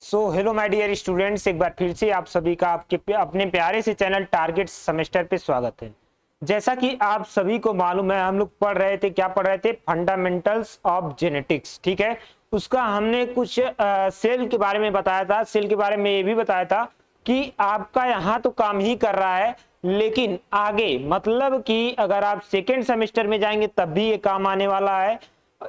Hello my dear students, एक बार फिर से आप सभी का आपके अपने प्यारे से चैनल टारगेट सेमेस्टर पे स्वागत है। जैसा कि आप सभी को मालूम है, हम लोग पढ़ रहे थे, क्या पढ़ रहे थे? Fundamentals of genetics. ठीक है, उसका हमने कुछ सेल के बारे में बताया था। सेल के बारे में ये भी बताया था कि आपका यहाँ तो काम ही कर रहा है, लेकिन आगे मतलब कि अगर आप सेकेंड सेमेस्टर में जाएंगे तब भी ये काम आने वाला है,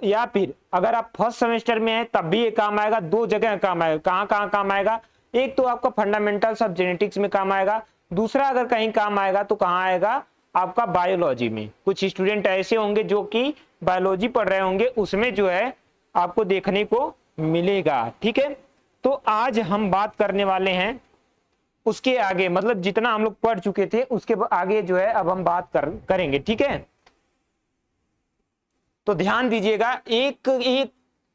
या फिर अगर आप फर्स्ट सेमेस्टर में हैं तब भी ये काम आएगा। दो जगह काम आएगा। कहाँ कहाँ काम आएगा? एक तो आपका फंडामेंटल्स ऑफ जेनेटिक्स में काम आएगा, दूसरा अगर कहीं काम आएगा तो कहाँ आएगा? आपका बायोलॉजी में। कुछ स्टूडेंट ऐसे होंगे जो कि बायोलॉजी पढ़ रहे होंगे, उसमें जो है आपको देखने को मिलेगा। ठीक है, तो आज हम बात करने वाले हैं उसके आगे, मतलब जितना हम लोग पढ़ चुके थे उसके आगे जो है अब हम बात करेंगे। ठीक है, तो ध्यान दीजिएगा, एक एक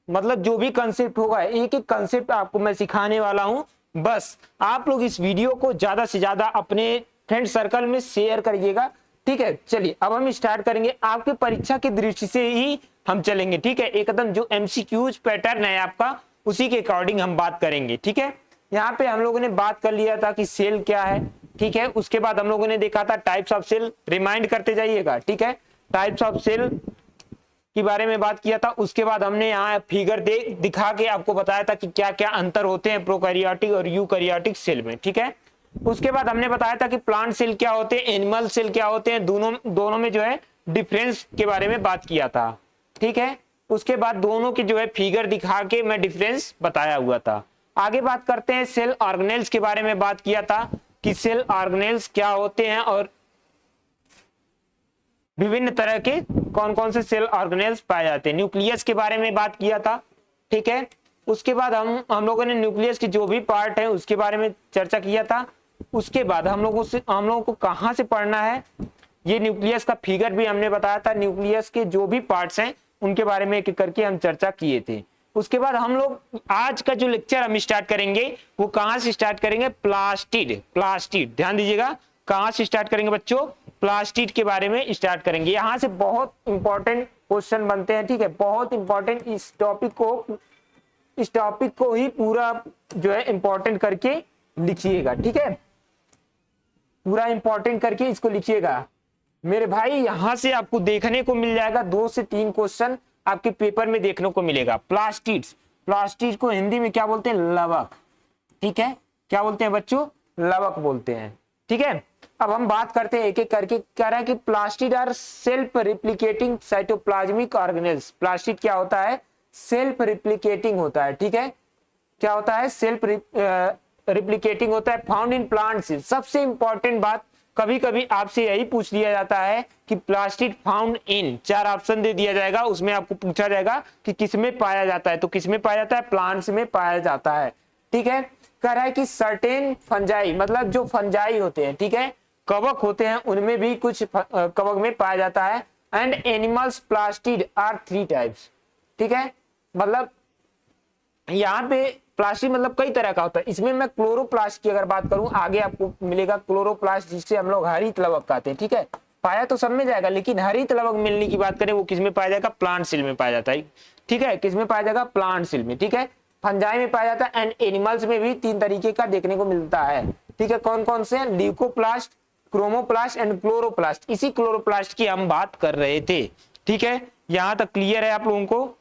मतलब जो भी कंसेप्ट होगा, एक एक कंसेप्ट आपको मैं सिखाने वाला हूं। बस आप लोग इस वीडियो को ज्यादा से ज्यादा अपने फ्रेंड सर्कल में शेयर करिएगा। ठीक है, चलिए अब हम स्टार्ट करेंगे। आपके परीक्षा की दृष्टि से ही हम चलेंगे। ठीक है, एकदम जो एमसीक्यूज पैटर्न है आपका, उसी के अकॉर्डिंग हम बात करेंगे। ठीक है, यहाँ पे हम लोगों ने बात कर लिया था कि सेल क्या है। ठीक है, उसके बाद हम लोगों ने देखा था टाइप्स ऑफ सेल, रिमाइंड करते जाइएगा। ठीक है, टाइप्स ऑफ सेल के बारे में बात किया था। उसके बाद हमने यहाँ फिगर दिखा के आपको बताया था कि क्या क्या अंतर होते हैं प्रोकैरियोटिक और यूकैरियोटिक सेल में। ठीक है, उसके बाद हमने बताया था कि प्लांट सेल क्या होते हैं, एनिमल सेल क्या होते हैं, दोनों में जो है डिफरेंस के बारे में बात किया था। ठीक है, उसके बाद दोनों की जो है फिगर दिखा के मैं डिफरेंस बताया हुआ था। आगे बात करते हैं, सेल ऑर्गेनेल्स के बारे में बात किया था कि सेल ऑर्गेनेल्स क्या होते हैं और विभिन्न तरह के कौन कौन से सेल ऑर्गेनेल्स पाए जाते हैं। न्यूक्लियस के बारे में बात किया था। ठीक है, उसके बाद हम लोगों ने न्यूक्लियस के जो भी पार्ट है उसके बारे में चर्चा किया था। उसके बाद हम लोगों को कहां से पढ़ना है, ये न्यूक्लियस का फिगर भी हमने बताया था। न्यूक्लियस के जो भी पार्ट्स हैं उनके बारे में एक एक करके हम चर्चा किए थे। उसके बाद हम लोग आज का जो लेक्चर हम स्टार्ट करेंगे वो कहां से स्टार्ट करेंगे? प्लास्टिड। ध्यान दीजिएगा, कहां से स्टार्ट करेंगे बच्चों? प्लास्टिड के बारे में स्टार्ट करेंगे। यहां से बहुत इंपॉर्टेंट क्वेश्चन बनते हैं। ठीक है, बहुत इंपॉर्टेंट। इस टॉपिक को ही पूरा जो है इंपॉर्टेंट करके लिखिएगा। ठीक है, पूरा इंपॉर्टेंट करके इसको लिखिएगा मेरे भाई। यहां से आपको देखने को मिल जाएगा 2 से 3 क्वेश्चन आपके पेपर में देखने को मिलेगा। प्लास्टिड को हिंदी में क्या बोलते हैं? लवक। ठीक है, क्या बोलते हैं बच्चों? लवक बोलते हैं। ठीक है, अब हम बात करते हैं एक एक करके। कह रहा है कि plastid are self replicating cytoplasmic organelles. Plastid क्या होता है? सेल्फ रिप्लिकेटिंग होता है। ठीक है, क्या होता है? सेल्फ रिप्लिकेटिंग होता है, फाउंड इन प्लांट्स। सबसे इंपॉर्टेंट बात, कभी कभी आपसे यही पूछ लिया जाता है कि प्लास्टिड फाउंड इन, 4 ऑप्शन दे दिया जाएगा, उसमें आपको पूछा जाएगा कि किसमें पाया जाता है। तो किसमें पाया जाता है? प्लांट्स में पाया जाता है। ठीक है, कह रहा है कि सर्टेन फंजाई, मतलब जो फंजाई होते हैं, ठीक है, कवक होते हैं, उनमें भी कुछ कवक में पाया जाता है। And animals plastid are 3 types. ठीक है, मतलब यहाँ पे प्लास्टिड मतलब कई तरह का होता है। इसमें मैं क्लोरोप्लास्ट की अगर बात करूं, आगे आपको मिलेगा क्लोरोप्लास्ट, जिससे हम लोग हरित लवक कहते हैं। ठीक है, पाया तो सब में जाएगा, लेकिन हरित लवक मिलने की बात करें वो किसमें पाया जाएगा? प्लांट सेल में पाया जाता है। ठीक है, किसमें पाया जाएगा? प्लांट सेल में। ठीक है, फंजाई में पाया जाता है। एंड एनिमल्स में भी 3 तरीके का देखने को मिलता है। ठीक है, कौन कौन से? Leucoplast, chromoplast and chloroplast. इसी क्लोरोप्लास्ट की हम बात कर रहे थे। ठीक है, यहां तक क्लियर है आप लोगों को?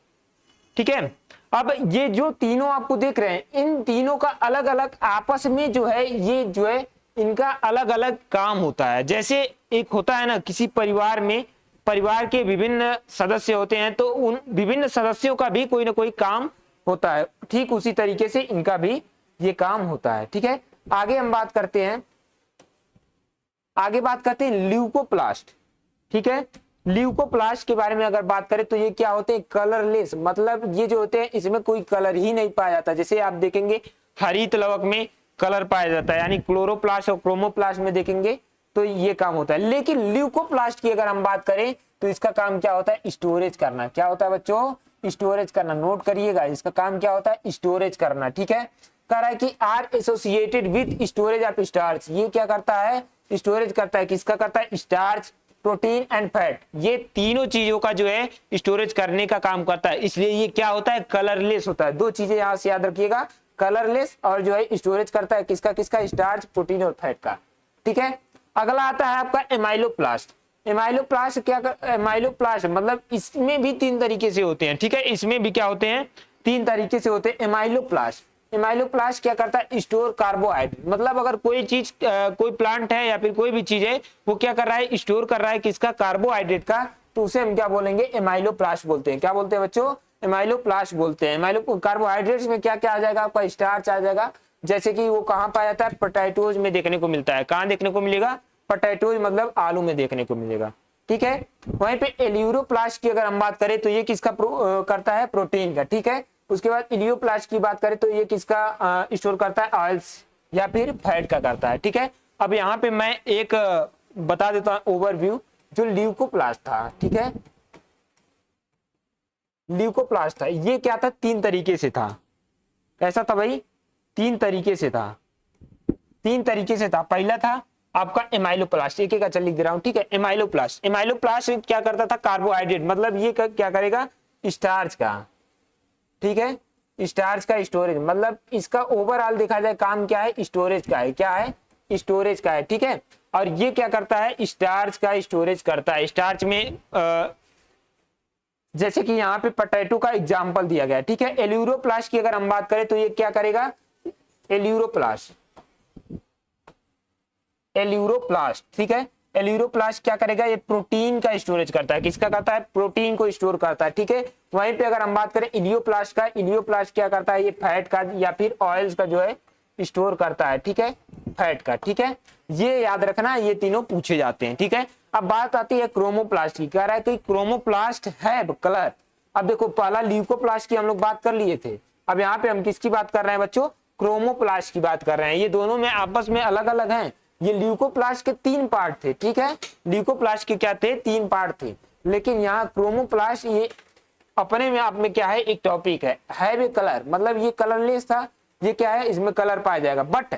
ठीक है, अब ये जो तीनों आपको देख रहे हैं, इन तीनों का अलग अलग आपस में जो है, ये जो है इनका अलग अलग काम होता है। जैसे एक होता है ना, किसी परिवार में परिवार के विभिन्न सदस्य होते हैं, तो उन विभिन्न सदस्यों का भी कोई ना कोई काम होता है। ठीक उसी तरीके से इनका भी ये काम होता है। ठीक है, आगे हम बात करते हैं, ल्यूकोप्लास्ट। ठीक है, ल्यूकोप्लास्ट के बारे में अगर बात करें तो ये क्या होते हैं? कलरलेस, मतलब ये जो होते हैं इसमें कोई कलर ही नहीं पाया जाता। जैसे आप देखेंगे हरित लवक में कलर पाया जाता है, यानी क्लोरोप्लास्ट और क्रोमोप्लास्ट में देखेंगे तो ये काम होता है। लेकिन ल्यूकोप्लास्ट की अगर हम बात करें तो इसका काम क्या होता है? स्टोरेज करना। क्या होता है बच्चों? स्टोरेज करना। नोट करिएगा, इसका काम क्या होता है? स्टोरेज करना। ठीक है, कह रहा है कि are associated with storage of starch. ये क्या करता है? स्टोरेज करता है। किसका करता है? Starch, protein and fat. ये तीनों चीजों का जो है स्टोरेज करने का काम करता है। इसलिए ये क्या होता है? कलरलेस होता है। 2 चीजें यहां से याद रखिएगा, कलरलेस और जो है स्टोरेज करता है किसका किसका, स्टार्च, प्रोटीन और फैट का। ठीक है, अगला आता है आपका एमाइलोप्लास्ट। एमाइलोप्लास्ट क्या कर, एमाइलोप्लास्ट मतलब इसमें भी 3 तरीके से होते हैं। ठीक है, इसमें भी क्या होते हैं, 3 तरीके से होते हैं एमाइलोप्लास्ट। एमाइलोप्लास्ट क्या करता है, स्टोर कार्बोहाइड्रेट। मतलब अगर कोई चीज कोई प्लांट है या फिर कोई भी चीज है वो क्या कर रहा है, स्टोर कर रहा है किसका, कार्बोहाइड्रेट का, तो उसे हम क्या बोलेंगे, एमाइलोप्लास्ट बोलते हैं। क्या बोलते हैं बच्चों, एमाइलोप्लास्ट बोलते हैं। एमाइलो कार्बोहाइड्रेट्स में क्या क्या आ जाएगा आपका, स्टार्च आ जाएगा, जैसे कि वो कहाँ पाया जाता है, पोटैटोज में देखने को मिलता है। कहाँ देखने को मिलेगा, पोटैटोज मतलब आलू में देखने को मिलेगा। ठीक है, वहीं पे एल्यूरोप्लास्ट की अगर हम बात करें तो ये किसका करता है, प्रोटीन का। ठीक है, उसके बाद इलियोप्लास्ट की बात करें तो ये किसका स्टोर करता है, ऑयल्स या फिर फैट का करता है। ठीक है, अब यहाँ पे मैं एक बता देता हूँ ओवरव्यू, जो ल्यूकोप्लास्ट था। ठीक है, ल्यूकोप्लास्ट था, ये क्या था, 3 तरीके से था। कैसा था भाई, 3 तरीके से था, 3 तरीके से था। पहला था आपका एमाइलोप्लास्ट, एक एक अच्छा लिख दे रहा हूं। ठीक है, एमाइलोप्लास्ट, एमाइलोप्लास्ट क्या करता था, कार्बोहाइड्रेट मतलब ये क्या करेगा, स्टार्च का। ठीक है, स्टार्च का स्टोरेज, मतलब इसका ओवरऑल देखा जाए काम क्या है, स्टोरेज का है। क्या है, स्टोरेज का है। ठीक है, और ये क्या करता है, स्टार्च का स्टोरेज करता है। स्टार्च में जैसे कि यहाँ पे पोटैटो का एग्जांपल दिया गया है। ठीक है, एल्यूरोप्लास्ट की अगर हम बात करें तो ये क्या करेगा, एल्यूरोप्लास्ट, एल्यूरोप्लास्ट। ठीक है, एल्यूरोप्लास्ट क्या करेगा, ये प्रोटीन का स्टोरेज करता है। किसका करता है, प्रोटीन को स्टोर करता है। ठीक है, वहीं पे अगर हम बात करें इलियोप्लास्ट का, इलियोप्लास्ट क्या करता है, ये फैट का या फिर ऑयल्स का जो है स्टोर करता है। ठीक है, फैट का। ठीक है, ये याद रखना, ये तीनों पूछे जाते हैं। ठीक है, अब बात आती है क्रोमोप्लास्ट की। कह रहा है कि क्रोमोप्लास्ट है कलर। अब देखो, पहला ल्यूकोप्लास्ट की हम लोग बात कर लिए थे, अब यहाँ पे हम किसकी बात कर रहे हैं बच्चों, क्रोमोप्लास्ट की बात कर रहे हैं। ये दोनों में आपस में अलग अलग हैं। ये ल्यूकोप्लास्ट के 3 पार्ट थे। ठीक है, ल्यूकोप्लास्ट के क्या थे, 3 पार्ट थे, लेकिन यहाँ क्रोमोप्लास्ट ये अपने में आप में क्या है, एक टॉपिक है भी कलर, मतलब ये कलरलेस था, ये क्या है, इसमें कलर पाया जाएगा। बट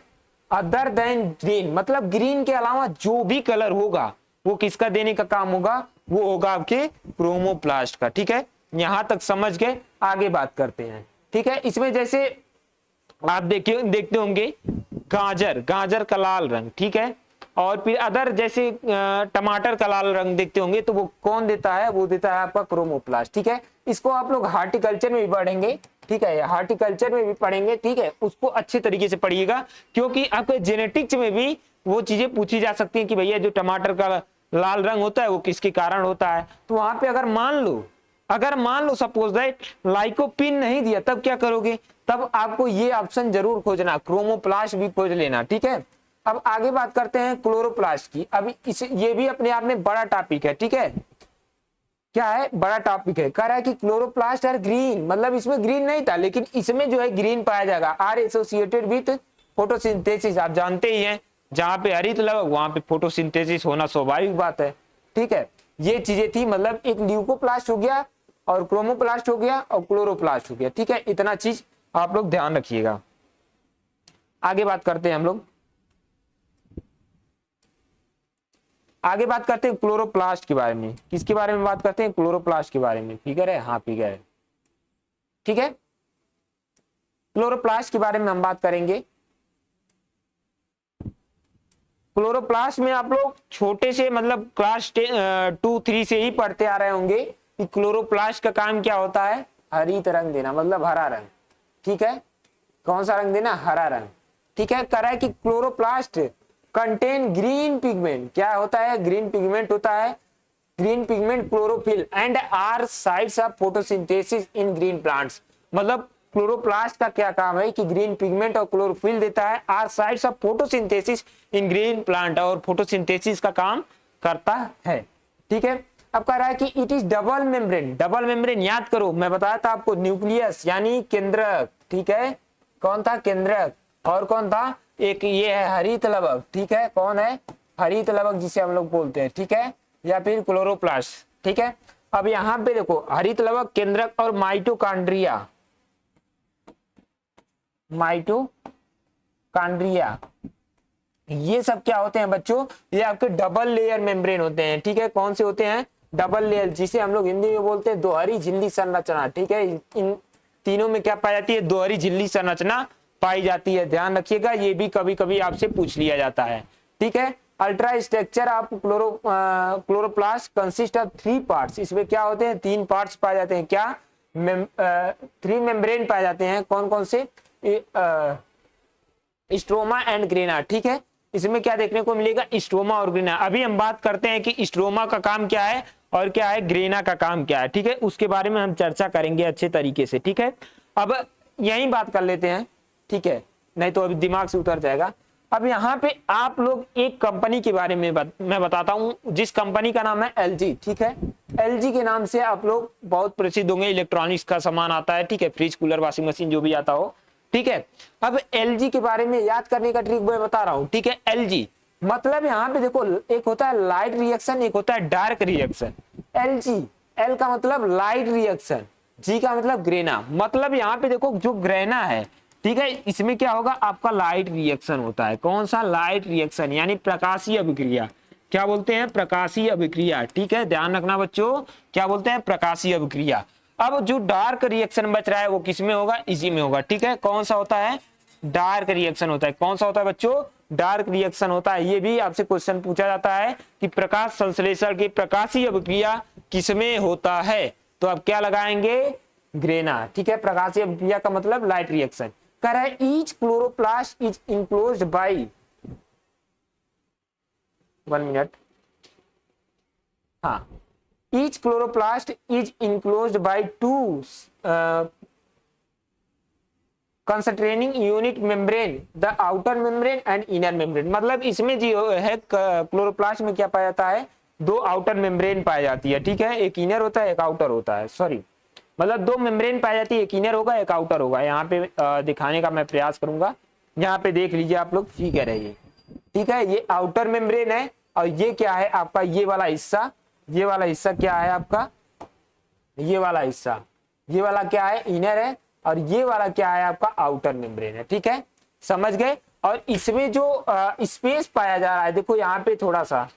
अदर देन ग्रीन, मतलब ग्रीन के अलावा जो भी कलर होगा वो किसका देने का काम होगा, वो होगा आपके क्रोमोप्लास्ट का। ठीक है, यहां तक समझ गए, आगे बात करते हैं। ठीक है, इसमें जैसे आप देखते होंगे गाजर, गाजर का लाल रंग। ठीक है, और फिर अदर जैसे टमाटर का लाल रंग देखते होंगे, तो वो कौन देता है, वो देता है आपका क्रोमोप्लास्ट। ठीक है, इसको आप लोग हार्टिकल्चर में भी पढ़ेंगे। ठीक है, हार्टिकल्चर में भी पढ़ेंगे। ठीक है, उसको अच्छे तरीके से पढ़िएगा, क्योंकि आपके जेनेटिक्स में भी वो चीजें पूछी जा सकती हैं कि भैया जो टमाटर का लाल रंग होता है वो किसके कारण होता है। तो वहां पे अगर मान लो सपोज दैट लाइकोपिन नहीं दिया, तब क्या करोगे, तब आपको ये ऑप्शन जरूर खोजना, क्रोमोप्लास्ट भी खोज लेना। ठीक है, अब आगे बात करते हैं क्लोरोप्लास्ट की। अब ये भी अपने आप में बड़ा टॉपिक है। ठीक है, क्या है, बड़ा टॉपिक है। कह रहा है कि क्लोरोप्लास्ट आर ग्रीन, मतलब इसमें ग्रीन नहीं था, लेकिन इसमें जो है ग्रीन पाया जाएगा। आर एसोसिएटेड विथ फोटोसिंथेसिस, आप जानते ही हैं, जहां पे हरित लवक वहां पे फोटोसिंथेसिस होना स्वाभाविक बात है। ठीक है, ये चीजें थी, मतलब एक ल्यूकोप्लास्ट हो गया और क्रोमोप्लास्ट हो गया और क्लोरोप्लास्ट हो गया। ठीक है, इतना चीज आप लोग ध्यान रखिएगा। आगे बात करते हैं हम लोग, आगे बात करते हैं क्लोरोप्लास्ट के बारे में। किसके बारे में बात करते हैं, क्लोरोप्लास्ट के बारे में। फिगर है, हाँ फिगर है। ठीक है, क्लोरोप्लास्ट के बारे में हम बात करेंगे। क्लोरोप्लास्ट में आप लोग छोटे से मतलब क्लास 2-3 से ही पढ़ते आ रहे होंगे कि क्लोरोप्लास्ट का काम क्या होता है, हरित रंग देना, मतलब हरा रंग। ठीक है, कौन सा रंग देना, हरा रंग। ठीक है, कह रहा है कि क्लोरोप्लास्ट कंटेन ग्रीन पिगमेंट, क्या होता है, ग्रीन पिगमेंट होता है, green pigment chlorophyll and are sites of photosynthesis in green plants. मतलब क्लोरोप्लास्ट का क्या काम है कि ग्रीन पिगमेंट और क्लोरोफिल देता है, are sites of photosynthesis in green plant, और फोटोसिंथेसिस का काम करता है। ठीक है, अब कह रहा है कि it is double membrane. Double membrane याद करो, मैं बताया था आपको, न्यूक्लियस यानी केंद्रक। ठीक है, कौन था, केंद्रक, और कौन था, एक ये है हरित लवक। ठीक है, कौन है, हरित लवक जिसे हम लोग बोलते हैं। ठीक है, या फिर क्लोरोप्लास्ट। ठीक है, अब यहाँ पे देखो, हरित लवक, केंद्रक और माइटोकॉन्ड्रिया, माइटोकॉन्ड्रिया, ये सब क्या होते हैं बच्चों, ये आपके डबल लेयर मेम्ब्रेन होते हैं। ठीक है, कौन से होते हैं, डबल लेयर, जिसे हम लोग हिंदी में बोलते हैं दोहरी झिल्ली संरचना। ठीक है, इन तीनों में क्या पाई जाती है, दोहरी झिल्ली संरचना पाई जाती है, ध्यान रखिएगा, ये भी कभी कभी आपसे पूछ लिया जाता है। ठीक है, ultra structure of chloroplast consist of 3 parts, इसमें क्या होते हैं, 3 पार्ट्स पाए जाते हैं, क्या 3 मेम्ब्रेन पाए जाते हैं, कौन कौन से, स्ट्रोमा एंड ग्रेना। ठीक है, इसमें क्या देखने को मिलेगा, स्ट्रोमा और ग्रेना। अभी हम बात करते हैं कि स्ट्रोमा का काम क्या है और क्या है ग्रेना का काम क्या है। ठीक है, उसके बारे में हम चर्चा करेंगे अच्छे तरीके से। ठीक है, अब यही बात कर लेते हैं, ठीक है, नहीं तो अभी दिमाग से उतर जाएगा। अब यहाँ पे आप लोग एक कंपनी के बारे में मैं बताता हूं, जिस कंपनी का नाम है एलजी। ठीक है, एलजी के नाम से आप लोग बहुत प्रसिद्ध होंगे, इलेक्ट्रॉनिक्स का सामान आता है, ठीक है, फ्रिज कूलर वॉशिंग मशीन जो भी आता हो। ठीक है, अब एलजी के बारे में याद करने का ट्रिक मैं बता रहा हूं। ठीक है, एलजी मतलब यहाँ पे देखो, एक होता है लाइट रिएक्शन, एक होता है डार्क रिएक्शन। एलजी, एल का मतलब लाइट रिएक्शन, जी का मतलब ग्रेना। मतलब यहाँ पे देखो जो ग्रेना है, ठीक है, इसमें क्या होगा, आपका लाइट रिएक्शन होता है। कौन सा, लाइट रिएक्शन, यानी प्रकाशीय अभिक्रिया। क्या बोलते हैं, प्रकाशीय अभिक्रिया। ठीक है, ध्यान रखना बच्चों, क्या बोलते हैं, प्रकाशीय अभिक्रिया। अब जो डार्क रिएक्शन बच रहा है वो किस में होगा, इसी में होगा। ठीक है, कौन सा होता है, डार्क रिएक्शन होता है। कौन सा होता है बच्चों, डार्क रिएक्शन होता है। ये भी आपसे क्वेश्चन पूछा जाता है कि प्रकाश संश्लेषण की प्रकाशीय अभिक्रिया किसमें होता है, तो आप क्या लगाएंगे, ग्रेना। ठीक है, प्रकाशीय अभिक्रिया का मतलब लाइट रिएक्शन। कह रहा है each chloroplast is enclosed by, 1 minute, हाँ, each chloroplast is enclosed by 2 concentrating unit membrane, the outer membrane and inner membrane. मतलब इसमें जो है क्लोरोप्लास्ट में क्या पाया जाता है, 2 आउटर मेम्ब्रेन पाई जाती है। ठीक है, एक इनर होता है, एक आउटर होता है, सॉरी, मतलब 2 मेम्ब्रेन पाई जाती है, एक इनर होगा, एक आउटर होगा। यहाँ पे दिखाने का मैं प्रयास करूंगा। यहाँ पे देख लीजिए आप लोग, फिगर है ये। ठीक है, ये आउटर मेम्ब्रेन है, और ये क्या है आपका, ये वाला हिस्सा, ये वाला हिस्सा क्या है आपका, ये वाला हिस्सा, ये वाला क्या है, इनर है, और ये वाला क्या है आपका, आउटर मेम्ब्रेन है। ठीक है, समझ गए। और इसमें जो स्पेस पाया जा रहा है, देखो यहाँ पे थोड़ा सा,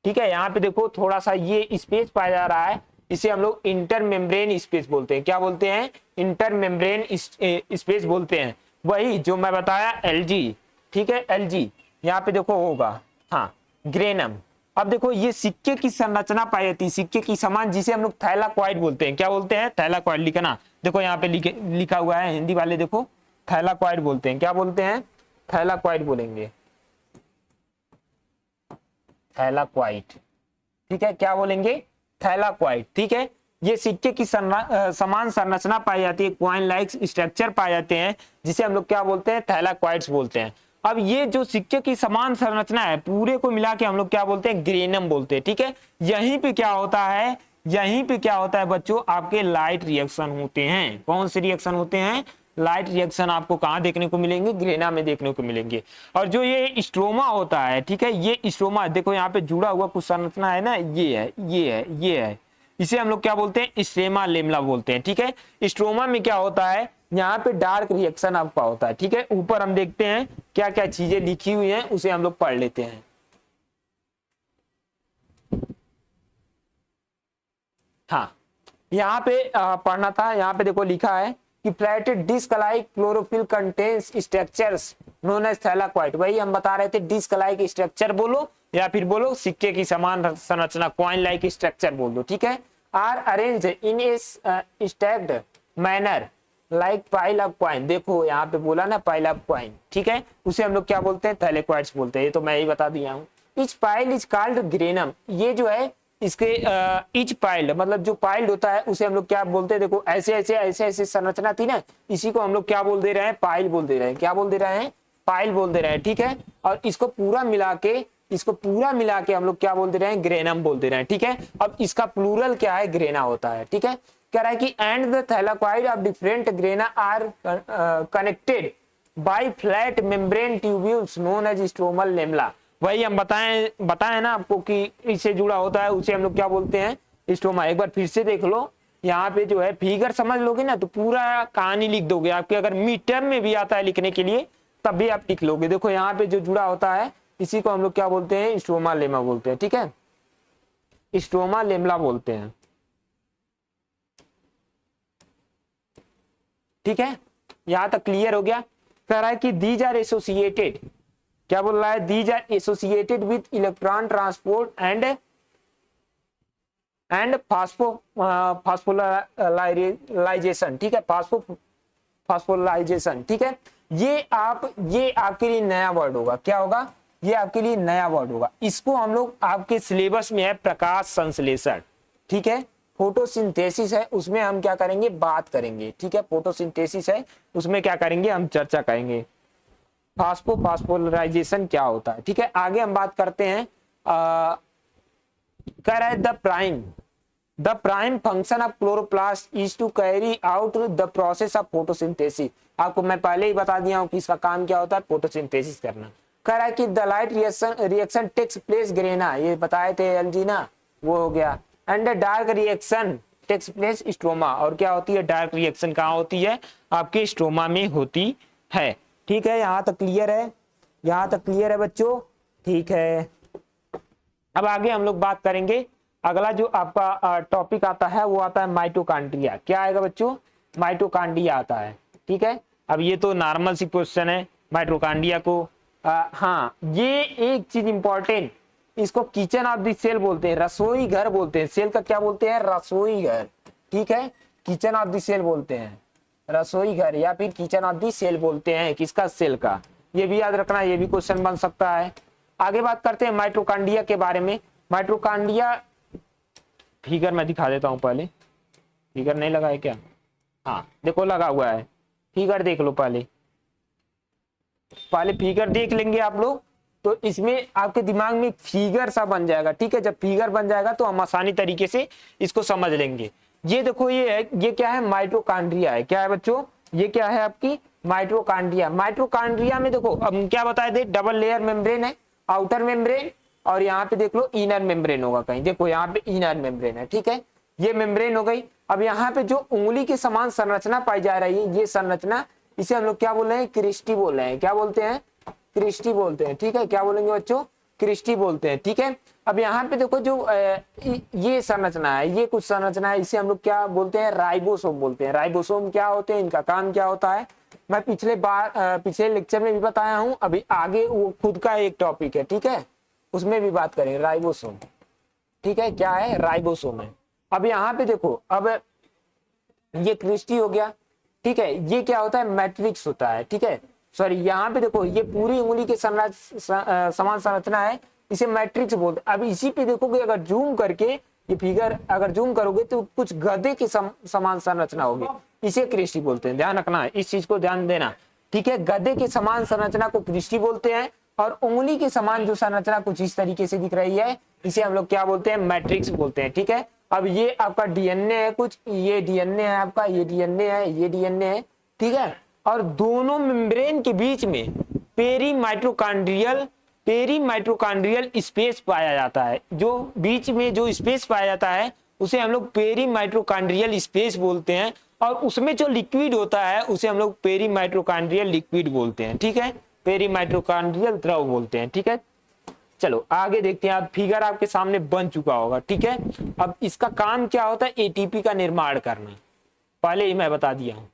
ठीक है, यहाँ पे देखो थोड़ा सा ये स्पेस पाया जा रहा है, इसे हम लोग इंटर मेम्ब्रेन स्पेस बोलते हैं। क्या बोलते हैं, इंटर मेम्ब्रेन स्पेस बोलते हैं। वही जो मैं बताया एलजी। ठीक है, एलजी यहाँ पे देखो होगा, हाँ, ग्रेनम। अब देखो ये सिक्के की संरचना पाई जाती है, सिक्के की समान, जिसे हम लोग थैलाक्वाइड बोलते हैं। क्या बोलते हैं, थैलाक्वाइड। लिखना, देखो यहाँ पे लिखा हुआ है, हिंदी वाले देखो, थैलाक्वाइड बोलते हैं। क्या बोलते हैं, थैलाक्वाइड बोलेंगे, थैलाक्वाइड। ठीक है, क्या बोलेंगे, थैलाक्वाइड। ठीक है, ये सिक्के की समान संरचना पाई जाती है, क्वाइन लाइक स्ट्रक्चर पाए जाते हैं, जिसे हम लोग क्या बोलते हैं, थैलाक्वाइड्स बोलते हैं। अब ये जो सिक्के की समान संरचना है, पूरे को मिला के हम लोग क्या बोलते हैं, ग्रेनम बोलते हैं। ठीक है, यहीं पे क्या होता है, यहीं पे क्या होता है बच्चों, आपके लाइट रिएक्शन होते हैं। कौन से रिएक्शन होते हैं, लाइट रिएक्शन आपको कहाँ देखने को मिलेंगे, ग्रेना में देखने को मिलेंगे। और जो ये स्ट्रोमा होता है, ठीक है, ये स्ट्रोमा देखो यहाँ पे जुड़ा हुआ कुछ संरचना है ना, ये है, ये है, ये है, इसे हम लोग क्या बोलते हैं, स्ट्रेमा लेमला बोलते हैं। ठीक है, स्ट्रोमा में क्या होता है, यहाँ पे डार्क रिएक्शन आपका होता है। ठीक है, ऊपर हम देखते हैं क्या क्या चीजें लिखी हुई हैं, उसे हम लोग पढ़ लेते हैं। हाँ, यहाँ पे पढ़ना था, यहाँ पे देखो लिखा है कि flattened disc like chlorophyll contains structures known as thylakoid. वही हम बता रहे थे, डिस्क लाइक स्ट्रक्चर बोलो या फिर बोलो सिक्के की समान संरचना, क्वाइन लाइक स्ट्रक्चर बोल दो। ठीक है, are arranged in a stacked manner like pile of coin. देखो यहाँ पे बोला ना पाइल ऑफ क्वाइन, ठीक है, उसे हम लोग क्या बोलते हैं, थैलाक्वाइड्स बोलते हैं। ये तो मैं ही बता दिया हूँ। Etch pile is called granum. ये जो है इसके इच पाइल्ड मतलब जो पाइल्ड होता है उसे हम लोग क्या बोलते हैं, देखो ऐसे ऐसे ऐसे ऐसे संरचना थी ना, इसी को हम लोग क्या बोल दे रहे हैं, पाइल बोल दे रहे हैं। क्या बोल दे रहे हैं, पाइल बोल दे रहे हैं। ठीक है, और इसको पूरा मिला के हम लोग क्या बोल दे रहे हैं, ग्रेनम बोल दे रहे हैं। ठीक है, अब इसका प्लूरल क्या है, ग्रेना होता है। ठीक है, कह रहा है कि and the thylakoid of different grana are connected by flat membrane tubules known as stromal lamella. वही हम बताएं ना आपको कि इससे जुड़ा होता है, उसे हम लोग क्या बोलते हैं, स्टोमा। एक बार फिर से देख लो, यहाँ पे जो है फिगर समझ लोगे ना तो पूरा कहानी लिख दोगे। आपके अगर मिड टर्म में भी आता है लिखने के लिए तब भी आप लिख लोगे। देखो यहाँ पे जो जुड़ा होता है इसी को हम लोग क्या बोलते हैं, स्ट्रोमा लेमा बोलते हैं। ठीक है, स्ट्रोमा लेमला बोलते हैं। ठीक है, यहां तक क्लियर हो गया। कह रहा है कि दीज आर एसोसिएटेड, क्या बोल रहा है, these are associated with electron transport and phosphorylation, ठीक है, फास्फोलाइजेशन, ठीक है। ये आपके लिए नया वर्ड होगा, क्या होगा, ये आपके लिए नया वर्ड होगा। इसको हम लोग आपके सिलेबस में है प्रकाश संश्लेषण, ठीक है। फोटोसिंथेसिस है, उसमें हम क्या करेंगे, बात करेंगे, ठीक है। फोटोसिंथेसिस है, उसमें क्या करेंगे, हम चर्चा करेंगे। फास्फोलाइजेशन क्या होता है, ठीक है। आगे हम बात करते हैं, कह रहा है the prime function of chloroplast is to carry out the process of photosynthesis. आपको मैं पहले ही बता दिया हूं कि इसका काम क्या होता है, फोटोसिंथेसिस करना। कह रहा है कि the light reaction takes place grana, ये बताए थे एलजीना, वो हो गया। And the dark reaction takes place stroma, और क्या होती है, डार्क रिएक्शन कहाँ होती है, आपके स्ट्रोमा में होती है, ठीक है। यहाँ तक क्लियर है, यहाँ तक क्लियर है बच्चों, ठीक है। अब आगे हम लोग बात करेंगे, अगला जो आपका टॉपिक आता है वो आता है माइटोकॉन्ड्रिया। क्या आएगा बच्चों, माइटोकॉन्ड्रिया आता है, ठीक है। अब ये तो नॉर्मल सी क्वेश्चन है माइटोकॉन्ड्रिया को। हाँ, ये एक चीज इंपॉर्टेंट, इसको किचन ऑफ द सेल बोलते हैं, रसोई घर बोलते हैं। सेल का क्या बोलते हैं, रसोई घर, ठीक है। किचन ऑफ द सेल बोलते हैं, रसोई घर, या फिर किचन ऑफ द सेल बोलते हैं, किसका, सेल का। ये भी याद रखना, ये भी क्वेश्चन बन सकता है। आगे बात करते हैं माइटोकॉन्ड्रिया के बारे में। माइटोकॉन्ड्रिया फिगर मैं दिखा देता हूं पहले, फिगर नहीं लगा है क्या, हाँ देखो लगा हुआ है, फिगर देख लो, पहले फिगर देख लेंगे आप लोग, तो इसमें आपके दिमाग में फिगर सा बन जाएगा, ठीक है। जब फिगर बन जाएगा तो हम आसानी तरीके से इसको समझ लेंगे। ये देखो, ये है, ये क्या है, माइटोकॉन्ड्रिया है। क्या है बच्चों, ये क्या है आपकी माइटोकॉन्ड्रिया। माइटोकॉन्ड्रिया में देखो, अब क्या बताए थे, डबल लेयर मेम्ब्रेन है, आउटर मेम्ब्रेन, और यहाँ पे देख लो इनर मेम्ब्रेन होगा कहीं, देखो यहाँ पे इनर मेम्ब्रेन है, ठीक है। ये मेम्ब्रेन हो गई। अब यहाँ पे जो उंगली के समान संरचना पाई जा रही है, ये संरचना, इसे हम लोग क्या बोल रहे हैं, क्रिस्टी बोल रहे हैं। क्या बोलते हैं, क्रिस्टी बोलते हैं, ठीक है। क्या बोलेंगे बच्चों, क्रिस्टी बोलते हैं, ठीक है। अब यहाँ पे देखो जो ये संरचना है, ये कुछ संरचना है, इसे हम लोग क्या बोलते हैं, राइबोसोम बोलते हैं। राइबोसोम क्या होते हैं, इनका काम क्या होता है, मैं पिछले लेक्चर में भी बताया हूं, अभी आगे वो खुद का एक टॉपिक है, ठीक है, उसमें भी बात करेंगे, राइबोसोम, ठीक है। क्या है, राइबोसोम है। अब यहाँ पे देखो, अब ये क्रिस्टी हो गया, ठीक है। ये क्या होता है, मैट्रिक्स होता है, ठीक है। सॉरी, यहाँ पे देखो, ये पूरी उंगली के समान संरचना है, इसे मैट्रिक्स बोलते हैं। अब इसी पे देखोगे, अगर जूम करके ये फिगर अगर जूम करोगे तो कुछ गधे के समान संरचना होगी, इसे क्रिस्टी बोलते हैं। ध्यान रखना, इस चीज को ध्यान देना, ठीक है। गधे के समान संरचना को क्रिस्टी बोलते हैं, और उंगली के समान जो संरचना कुछ इस तरीके से दिख रही है, इसे हम लोग क्या बोलते हैं, मैट्रिक्स बोलते हैं, ठीक है। अब ये आपका डीएनए है, कुछ ये डीएनए है आपका, ये डीएनए है, ये डीएनए है, ठीक है। और दोनों मेम्ब्रेन के बीच में पेरीमाइटोकॉन्ड्रियल स्पेस पाया जाता है। जो बीच में जो स्पेस पाया जाता है उसे हम लोग पेरीमाइटोकॉन्ड्रियल स्पेस बोलते हैं, और उसमें जो लिक्विड होता है उसे हम लोग पेरीमाइटोकॉन्ड्रियल लिक्विड बोलते हैं, ठीक है। पेरीमाइटोकॉन्ड्रियल द्रव बोलते हैं, ठीक है। चलो आगे देखते हैं। अब फिगर आपके सामने बन चुका होगा, ठीक है। अब इसका काम क्या होता है, एटीपी का निर्माण करना, पहले ही मैं बता दिया हूं।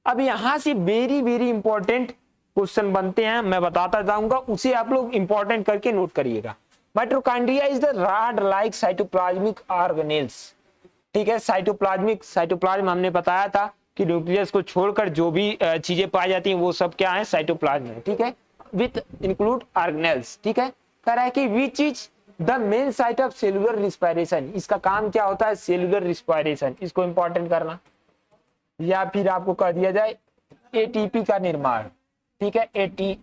अब यहां से वेरी वेरी इंपॉर्टेंट क्वेश्चन बनते हैं, मैं बताता जाऊंगा, उसे आप लोग इंपॉर्टेंट करके नोट करिएगा। Mitochondria is the rod like cytoplasmic organelles, ठीक है। साइटोप्लाज्म हमने बताया था कि न्यूक्लियस को छोड़कर जो भी चीजें पाई जाती हैं वो सब क्या है, साइटोप्लाज्म है, ठीक है, विथ इंक्लूड ऑर्गेनेल्स, ठीक है। कह रहा है कि which is the main site of cellular respiration, इसका काम क्या होता है, सेलुलर रिस्पायरेशन, इसको इंपॉर्टेंट करना। या फिर आपको कह दिया जाए एटीपी का निर्माण, ठीक है।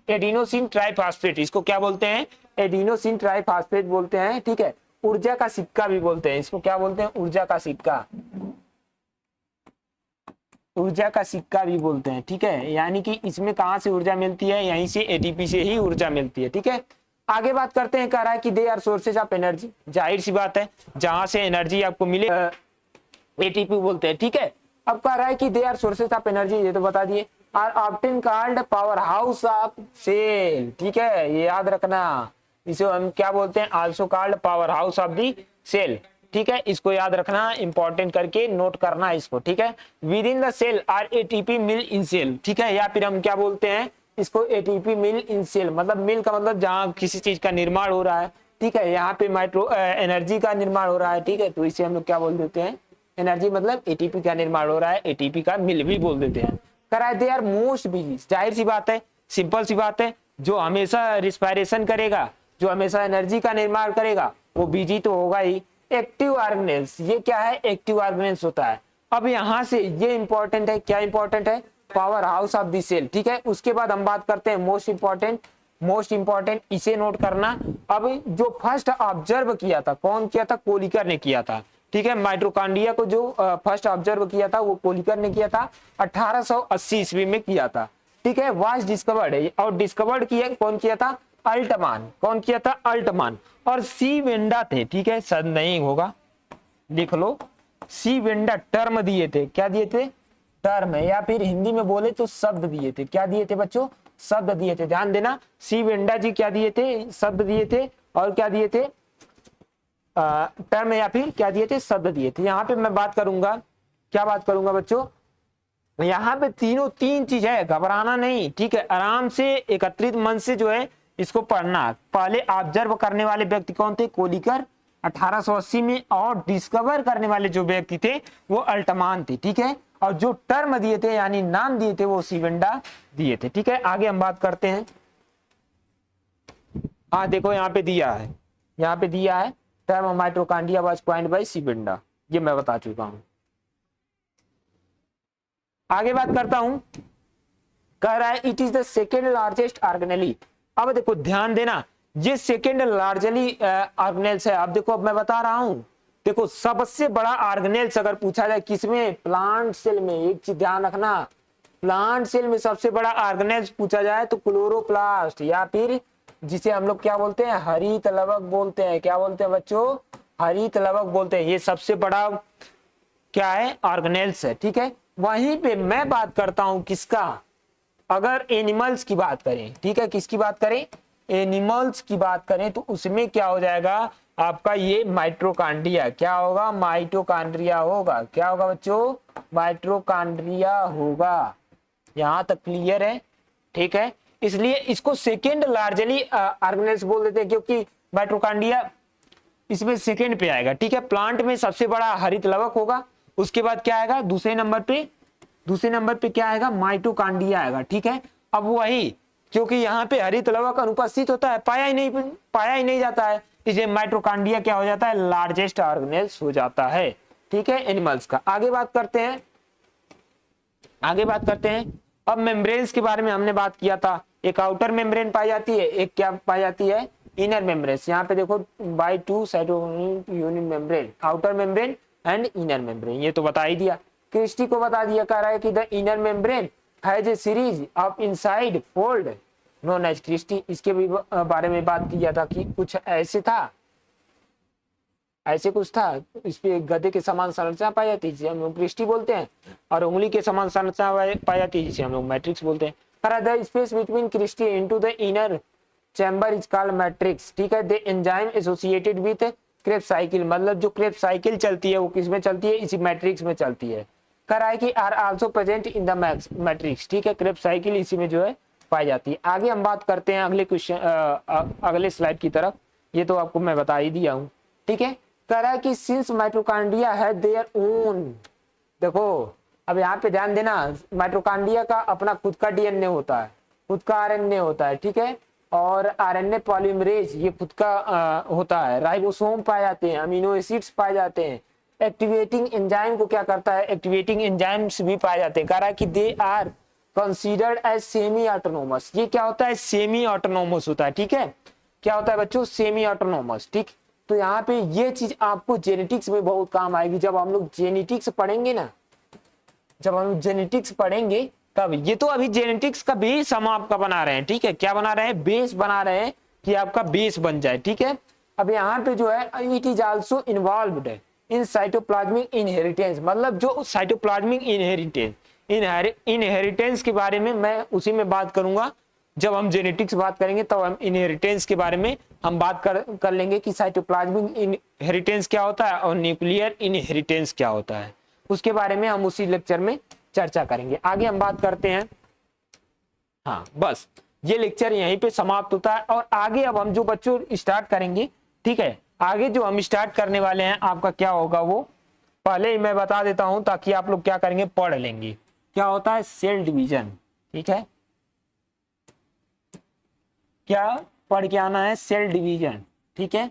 एडिनोसिन ट्राइफॉस्फेट, इसको क्या बोलते हैं, एडिनोसिन ट्राइफॉस्फेट बोलते हैं, ठीक है। ऊर्जा का सिक्का भी बोलते हैं, इसको क्या बोलते हैं, ऊर्जा का सिक्का, ऊर्जा का सिक्का भी बोलते हैं, ठीक है। यानी कि इसमें कहां से ऊर्जा मिलती है, यहीं से एटीपी से ही ऊर्जा मिलती है, ठीक है। आगे बात करते हैं, कह रहा है कि they are sources of energy, जाहिर सी बात है, जहां से एनर्जी आपको मिले एटीपी बोलते हैं, ठीक है। अब कह रहा है कि they are sources of energy, ये तो बता दिए, are often called powerhouse of cell, ठीक है, ये याद रखना, इसे हम क्या बोलते हैं, also called powerhouse of the cell, ठीक है। इसको याद रखना, इंपॉर्टेंट करके नोट करना इसको, ठीक है। Within the cell are ATP mill in cell, ठीक है। या फिर हम क्या बोलते हैं, इसको एटीपी मिल इन सेल, मतलब मिल का मतलब जहां किसी चीज का निर्माण हो रहा है, ठीक है, यहाँ पे माइक्रो एनर्जी का निर्माण हो रहा है, ठीक है, तो इसे हम लोग क्या बोल देते हैं, एनर्जी, मतलब एटीपी का निर्माण हो रहा है, एटीपी का मिल भी बोल देते हैं। कराए दे आर मोस्ट बिजी, जाहिर सी बात है, सिंपल सी बात है, जो हमेशा रिस्पायरेशन करेगा, जो हमेशा एनर्जी का निर्माण करेगा, वो बिजी तो होगा ही। एक्टिव ऑर्गेनेल्स, ये क्या है, एक्टिव ऑर्गेनेल्स होता है। अब यहां से ये इंपॉर्टेंट है, क्या इंपॉर्टेंट है, powerhouse of the cell, ठीक है। उसके बाद हम बात करते हैं मोस्ट इंपॉर्टेंट, इसे नोट करना। अब जो फर्स्ट ऑब्जर्व किया था, कौन किया था, कोलिकर ने किया था, ठीक है। माइटोकॉन्ड्रिया को जो फर्स्ट ऑब्जर्व किया था वो कोलिकर ने किया था, 1880 ईस्वी में किया था, ठीक है। वाज डिस्कवर्ड है, और डिस्कवर्ड किया कौन किया था, अल्टमान, कौन किया था, अल्टमान। और सी वेंडा थे, ठीक है, सद नहीं होगा, लिख लो, सी वेंडा टर्म दिए थे, क्या दिए थे, टर्म, या फिर हिंदी में बोले तो शब्द दिए थे, क्या दिए थे बच्चों, शब्द दिए थे, ध्यान देना। सी वेंडा जी क्या दिए थे, शब्द दिए थे, और क्या दिए थे, टर्म या फिर क्या दिए थे, शब्द दिए थे। यहाँ पे मैं बात करूंगा, क्या बात करूंगा बच्चों, यहाँ पे तीन चीज है, घबराना नहीं, ठीक है, आराम से एकत्रित मन से जो है इसको पढ़ना। पहले ऑब्जर्व करने वाले व्यक्ति कौन थे, कोलिकर 1880 में, और डिस्कवर करने वाले जो व्यक्ति थे वो अल्टमान थे, ठीक है। और जो टर्म दिए थे यानी नाम दिए थे वो सीवेंडा दिए थे, ठीक है। आगे हम बात करते हैं, हाँ देखो यहाँ पे दिया है, यहाँ पे दिया है, term mitochondria was coined by सीवेंडा, ये मैं बता चुका हूं। आगे बात करता हूं, कह रहा है it is the second largest organelle. अब देखो ध्यान देना, ये सेकेंड लार्जली ऑर्गेनेल्स है। अब देखो, अब मैं बता रहा हूं, देखो सबसे बड़ा ऑर्गेनेल्स अगर पूछा जाए किसमें, प्लांट सेल में, एक चीज ध्यान रखना, प्लांट सेल में सबसे बड़ा ऑर्गेनेल्स पूछा जाए तो क्लोरोप्लास्ट, या फिर जिसे हम लोग क्या बोलते हैं, हरित लवक बोलते हैं, क्या बोलते हैं बच्चों, हरित लवक बोलते हैं, ये सबसे बड़ा क्या है, ऑर्गेनेल्स है, ठीक है। वहीं पे मैं बात करता हूं किसका, अगर एनिमल्स की बात करें, ठीक है, किसकी बात करें, एनिमल्स की बात करें, तो उसमें क्या हो जाएगा आपका, ये माइटोकॉन्ड्रिया, क्या होगा, माइटोकॉन्ड्रिया होगा, क्या होगा बच्चों, माइटोकॉन्ड्रिया होगा। यहां तक क्लियर है, ठीक है। इसलिए इसको सेकेंड लार्जली ऑर्गेनेल्स बोल देते हैं, क्योंकि माइटोकॉन्ड्रिया इसमें सेकेंड पे आएगा, ठीक है। प्लांट में सबसे बड़ा हरित लवक होगा, उसके बाद क्या आएगा, दूसरे नंबर पे क्या आएगा, माइटोकॉन्ड्रिया आएगा, ठीक है। अब वही, क्योंकि यहाँ पे हरित लवक अनुपस्थित होता है, पाया ही नहीं जाता है, इसलिए माइटोकॉन्ड्रिया क्या हो जाता है, लार्जेस्ट ऑर्गेनेल्स हो जाता है, ठीक है, एनिमल्स का। आगे बात करते हैं, अब मेम्ब्रेन्स के बारे में हमने बात किया था, एक आउटर मेम्ब्रेन पाई जाती है, एक क्या पाई जाती है, इनर मेम्ब्रेन। यहाँ पे देखो by two cyto unit membrane, outer membrane and inner membrane, ये तो बता ही दिया। क्रिस्टी को बता दिया, कह रहा है कि the inner membrane has a series of inside fold known as cristae, इसके भी बारे में बात किया था कि कुछ ऐसे कुछ था, इस पे गधे के समान संरचना पाई जाती है जिसे हम लोग क्रिस्टी बोलते हैं, और उंगली के समान संरचना पाई जाती है जिसे हम लोग मैट्रिक्स बोलते हैं। The space between cristae into the inner chamber is called matrix, ठीक है। The enzyme associated with Krebs cycle, मतलब जो क्रेब्स साइकिल चलती है वो किसमें चलती है, इसी मैट्रिक्स में चलती है। कह रहा है कि are also present in the matrix, ठीक है, क्रेब्स साइकिल इसी में जो है पाई जाती है। आगे हम बात करते हैं अगले क्वेश्चन, अगले स्लाइड की तरफ, ये तो आपको मैं बता ही दिया हूं, ठीक है। कह रहा है कि सिंस माइटोकॉन्ड्रिया है देयर ओन, देखो अब यहाँ पे ध्यान देना, माइटोकॉन्ड्रिया का अपना खुद का डीएनए होता है, खुद का आरएनए होता है, ठीक है, और आरएनए पॉलीमरेज ये खुद का होता है, राइबोसोम पाए जाते हैं, अमीनो एसिड्स पाए जाते हैं, एक्टिवेटिंग एंजाइम को क्या करता है, एक्टिवेटिंग एंजाइम्स भी पाए जाते हैं। कह रहा है कि they are considered as semi autonomous, ये क्या होता है, सेमी ऑटोनोमस होता है, ठीक है, क्या होता है बच्चों, सेमी ऑटोनोमस, ठीक। तो यहाँ पे ये चीज आपको जेनेटिक्स में बहुत काम आएगी, जब हम लोग जेनेटिक्स पढ़ेंगे ना, जब हम जेनेटिक्स पढ़ेंगे तब, ये तो अभी जेनेटिक्स का बेस हम आपका बना रहे हैं, ठीक है, क्या बना रहे हैं, बेस बना रहे हैं कि आपका बेस बन जाए, ठीक है। अब यहाँ पे जो है it is also involved in cytoplasmic inheritance, मतलब जो साइटोप्लाज्मिक इनहेरिटेंस के बारे में मैं उसी में बात करूंगा, जब हम जेनेटिक्स बात करेंगे तब हम इनहेरिटेंस के बारे में हम बात कर लेंगे कि साइटोप्लाज्मिक इनहेरिटेंस क्या होता है और न्यूक्लियर इनहेरिटेंस क्या होता है, उसके बारे में हम उसी लेक्चर में चर्चा करेंगे। आगे हम बात करते हैं, हाँ बस ये लेक्चर यहीं पे समाप्त होता है। और आगे अब हम जो बच्चों स्टार्ट करेंगे, ठीक है, आगे जो हम स्टार्ट करने वाले हैं आपका क्या होगा वो पहले ही मैं बता देता हूं, ताकि आप लोग क्या करेंगे पढ़ लेंगे। क्या होता है सेल डिवीजन, ठीक है, क्या पढ़ के आना है सेल डिवीजन, ठीक है,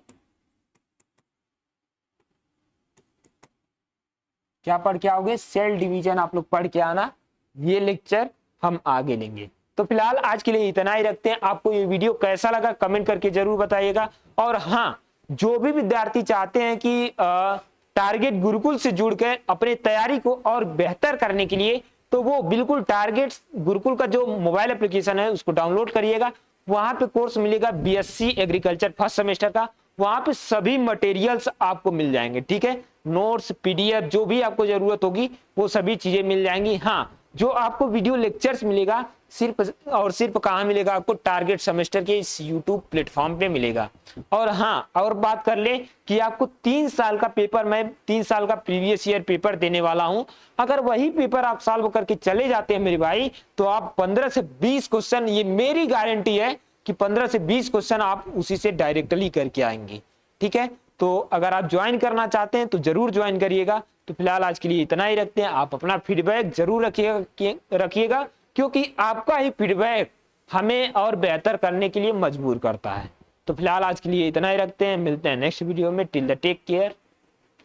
क्या पढ़ के आओगे सेल डिवीजन आप लोग पढ़ के आना। ये लेक्चर हम आगे लेंगे। तो फिलहाल आज के लिए इतना ही रखते हैं। आपको ये वीडियो कैसा लगा कमेंट करके जरूर बताइएगा। और हाँ, जो भी विद्यार्थी चाहते हैं कि टारगेट गुरुकुल से जुड़कर अपने तैयारी को और बेहतर करने के लिए, तो वो बिल्कुल टारगेट गुरुकुल का जो मोबाइल एप्लीकेशन है उसको डाउनलोड करिएगा। वहां पे कोर्स मिलेगा बीएससी एग्रीकल्चर फर्स्ट सेमेस्टर का। वहां पे सभी मटेरियल्स आपको मिल जाएंगे, ठीक है, नोट्स पीडीएफ जो भी आपको जरूरत होगी वो सभी चीजें मिल जाएंगी। हाँ, जो आपको वीडियो लेक्चर्स मिलेगा सिर्फ और सिर्फ कहाँ मिलेगा आपको टारगेट सेमेस्टर के इस यूट्यूब प्लेटफॉर्म पे मिलेगा। और हाँ, और बात कर ले कि आपको 3 साल का पेपर, मैं 3 साल का प्रीवियस ईयर पेपर देने वाला हूं। अगर वही पेपर आप सॉल्व करके चले जाते हैं मेरे भाई, तो आप 15 से 20 क्वेश्चन, ये मेरी गारंटी है कि 15 से 20 क्वेश्चन आप उसी से डायरेक्टली करके आएंगे, ठीक है। तो अगर आप ज्वाइन करना चाहते हैं तो जरूर ज्वाइन करिएगा। तो फिलहाल आज के लिए इतना ही रखते हैं। आप अपना फीडबैक जरूर रखिएगा, क्योंकि आपका ही फीडबैक हमें और बेहतर करने के लिए मजबूर करता है। तो फिलहाल आज के लिए इतना ही रखते हैं, मिलते हैं नेक्स्ट वीडियो में। Till the take care,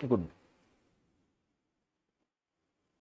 good.